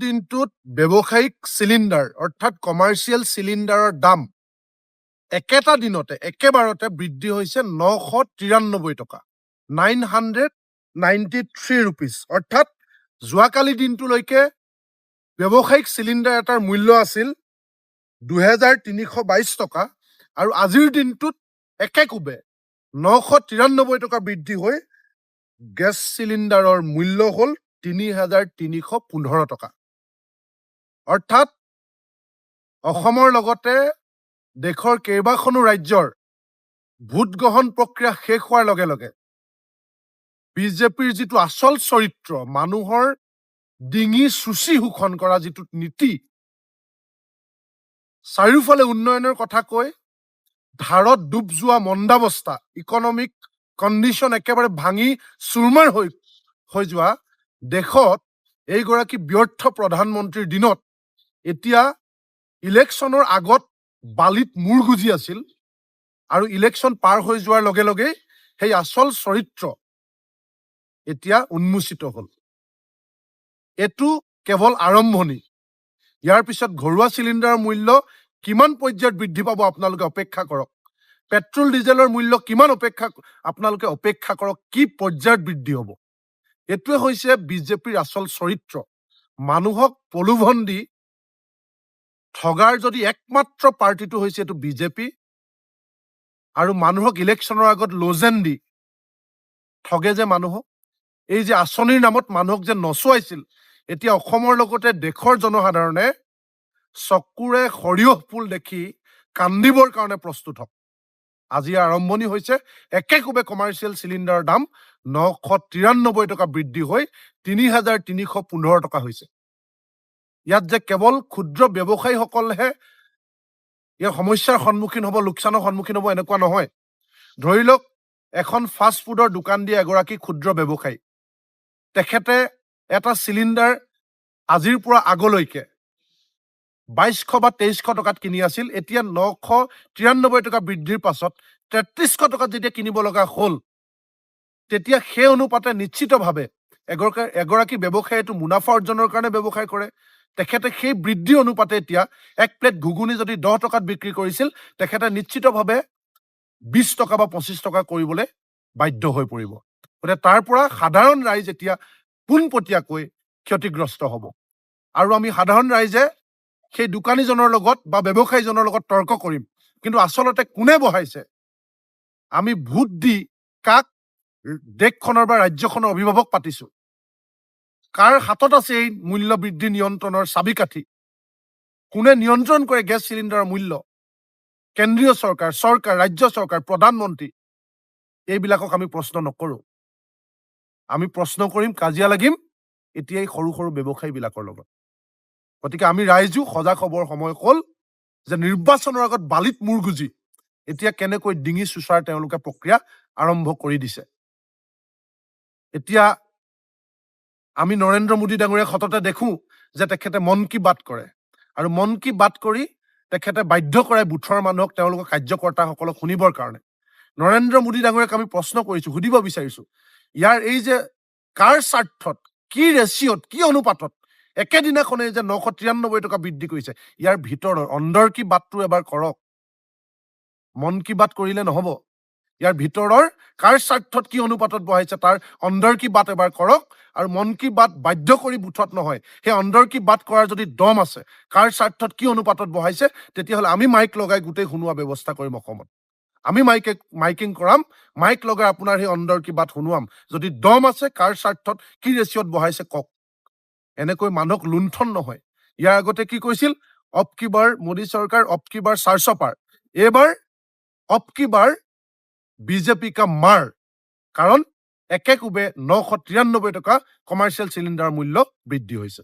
দিনটোত ব্যৱসায়িক চিলিণ্ডাৰ অৰ্থাৎ কমাৰ্চিয়েল চিলিণ্ডাৰৰ দাম একেটা দিনতে একেবাৰতে বৃদ্ধি হৈছে 993 টকা 993 ৰুপিজ অৰ্থাৎ যোৱাকালি দিনটোলৈকে ব্যৱসায়িক চিলিণ্ডাৰ এটাৰ মূল্য আছিল 2322 টকা আৰু আজিৰ দিনটোত একেকোবে 993 টকা বৃদ্ধি হৈ গেছ চিলিণ্ডাৰৰ মূল্য হ'ল 3315 টকা অৰ্থাৎ অসমৰ লগতে দেশৰ কেইবাখনো ৰাজ্যৰ ভোট গ্ৰহণ প্ৰক্ৰিয়া শেষ হোৱাৰ লগে লগে বিজেপিৰ যিটো আচল চৰিত্ৰ মানুহৰ ডিঙি চুচি শোষণ কৰা যিটো নীতি চাৰিওফালে উন্নয়নৰ কথা কৈ ধাৰত ডুব যোৱা মন্দাৱস্থা ইকনমিক কণ্ডিশ্যন একেবাৰে ভাঙি চুৰমাৰ হৈ যোৱা দেশত এইগৰাকী ব্যৰ্থ প্ৰধানমন্ত্ৰীৰ দিনত এতিয়া ইলেকশ্যনৰ আগত বালিত মূৰ গুজি আছিল আৰু ইলেকশ্যন পাৰ হৈ যোৱাৰ লগে লগে সেই আচল চৰিত্ৰ এতিয়া উন্মোচিত হ'ল এইটো কেৱল আৰম্ভণি ইয়াৰ পিছত ঘৰুৱা চিলিণ্ডাৰৰ মূল্য কিমান পৰ্যায়ত বৃদ্ধি পাব আপোনালোকে অপেক্ষা কৰক পেট্ৰল ডিজেলৰ মূল্য কিমান আপোনালোকে অপেক্ষা কৰক কি পৰ্যায়ত বৃদ্ধি হ'ব এইটোৱে হৈছে বিজেপিৰ আচল চৰিত্ৰ মানুহক প্ৰলোভন দি ঠগাৰ যদি একমাত্ৰ পাৰ্টিটো হৈছে এইটো বিজেপি আৰু মানুহক ইলেকশ্যনৰ আগত লোজেন দি ঠগে যে মানুহক এই যে আঁচনিৰ নামত মানুহক যে নচুৱাইছিল এতিয়া অসমৰ লগতে দেশৰ জনসাধাৰণে চকুৰে সৰিয়হ ফুল দেখি কান্দিবৰ কাৰণে প্ৰস্তুত হওক আজি আৰম্ভণি হৈছে একেকোবে কমাৰ্চিয়েল চিলিণ্ডাৰৰ দাম 993 টকা বৃদ্ধি হৈ 3315 টকা হৈছে ইয়াত যে কেৱল ক্ষুদ্ৰ ব্যৱসায়ীসকলেহে ইয়াৰ সমস্যাৰ সন্মুখীন হ'ব লোকচানৰ সন্মুখীন হ'ব এনেকুৱা নহয় ধৰি লওক এখন ফাষ্ট ফুডৰ দোকান দিয়া এগৰাকী ক্ষুদ্ৰ ব্যৱসায়ী তেখেতে এটা চিলিণ্ডাৰ আজিৰ পৰা আগলৈকে 2200 বা 2300 টকাত কিনি আছিল এতিয়া 993 টকা বৃদ্ধিৰ পাছত 3300 টকাত যেতিয়া কিনিব লগা হ'ল তেতিয়া সেই অনুপাতে নিশ্চিতভাৱে এগৰাকী ব্যৱসায়ীটো মুনাফা অৰ্জনৰ কাৰণে ব্যৱসায় কৰে তেখেতে সেই বৃদ্ধি অনুপাতে এতিয়া এক প্লেট ঘুগুনি যদি 10 টকাত বিক্ৰী কৰিছিল তেখেতে নিশ্চিতভাৱে 20 টকা বা 25 টকা কৰিবলৈ বাধ্য হৈ পৰিব গতিকে তাৰ পৰা সাধাৰণ ৰাইজ এতিয়া পোনপটীয়াকৈ ক্ষতিগ্ৰস্ত হ'ব আৰু আমি সাধাৰণ ৰাইজে সেই দোকানীজনৰ লগত বা ব্যৱসায়ীজনৰ লগত তৰ্ক কৰিম কিন্তু আচলতে কোনে বহাইছে আমি ভোট দি কাক দেশখনৰ বা ৰাজ্যখনৰ অভিভাৱক পাতিছো কাৰ হাতত আছে এই মূল্য বৃদ্ধি নিয়ন্ত্ৰণৰ চাবিকাঠি কোনে নিয়ন্ত্ৰণ কৰে গেছ চিলিণ্ডাৰৰ মূল্য কেন্দ্ৰীয় চৰকাৰ ৰাজ্য চৰকাৰ প্ৰধানমন্ত্ৰী এইবিলাকক আমি প্ৰশ্ন নকৰোঁ আমি প্ৰশ্ন কৰিম কাজিয়া লাগিম এতিয়া এই সৰু সৰু ব্যৱসায়ীবিলাকৰ লগত গতিকে আমি ৰাইজো সজাগ হ'বৰ সময় হ'ল যে নিৰ্বাচনৰ আগত বালিত মূৰ গুজি এতিয়া কেনেকৈ ডিঙি চুচাৰ তেওঁলোকে প্ৰক্ৰিয়া আৰম্ভ কৰি দিছে এতিয়া আমি নৰেন্দ্ৰ মোদী ডাঙৰীয়াক সততে দেখোঁ যে তেখেতে মন কী বাত কৰে আৰু মন কী বাত কৰি তেখেতে বাধ্য কৰায় বুথৰ মানুহক তেওঁলোকৰ কাৰ্যকৰ্তাসকলক শুনিবৰ কাৰণে নৰেন্দ্ৰ মোদী ডাঙৰীয়াক আমি প্ৰশ্ন কৰিছোঁ সুধিব বিচাৰিছোঁ ইয়াৰ এই যে কাৰ স্বাৰ্থত কি ৰেচিঅ'ত কি অনুপাতত একেদিনাখনে যে 993 টকা বৃদ্ধি কৰিছে ইয়াৰ ভিতৰৰ অন্দৰ কি বাতটো এবাৰ কৰক মন কী বাত কৰিলে নহ'ব ইয়াৰ ভিতৰৰ কাৰ স্বাৰ্থত কি অনুপাতত বহাইছে তাৰ অন্দৰ কি বাত এবাৰ কৰক আৰু মন কী বাত বাধ্য কৰি বুথত নহয় সেই অন্দৰ কি বাত কৰাৰ যদি দম আছে কাৰ স্বাৰ্থত কি অনুপাতত বহাইছে তেতিয়াহ'লে আমি মাইক লগাই গোটেই শুনোৱা ব্যৱস্থা কৰিম অসমত আমি মাইকিং কৰাম মাইক লগাই আপোনাৰ সেই অন্দৰ কি বাত শুনোৱাম যদি দম আছে কাৰ স্বাৰ্থত কি ৰেচিঅ'ত বহাইছে কওক এনেকৈ মানুহক লুণ্ঠন নহয় ইয়াৰ আগতে কি কৈছিল অব কি বাৰ মোদী চৰকাৰ অব কি বাৰ 400 পাৰ এইবাৰ অব কি বাৰ বিজেপি কা মাৰ কাৰণ একেকোবে 993 টকা কমাৰ্চিয়েল চিলিণ্ডাৰৰ মূল্য বৃদ্ধি হৈছে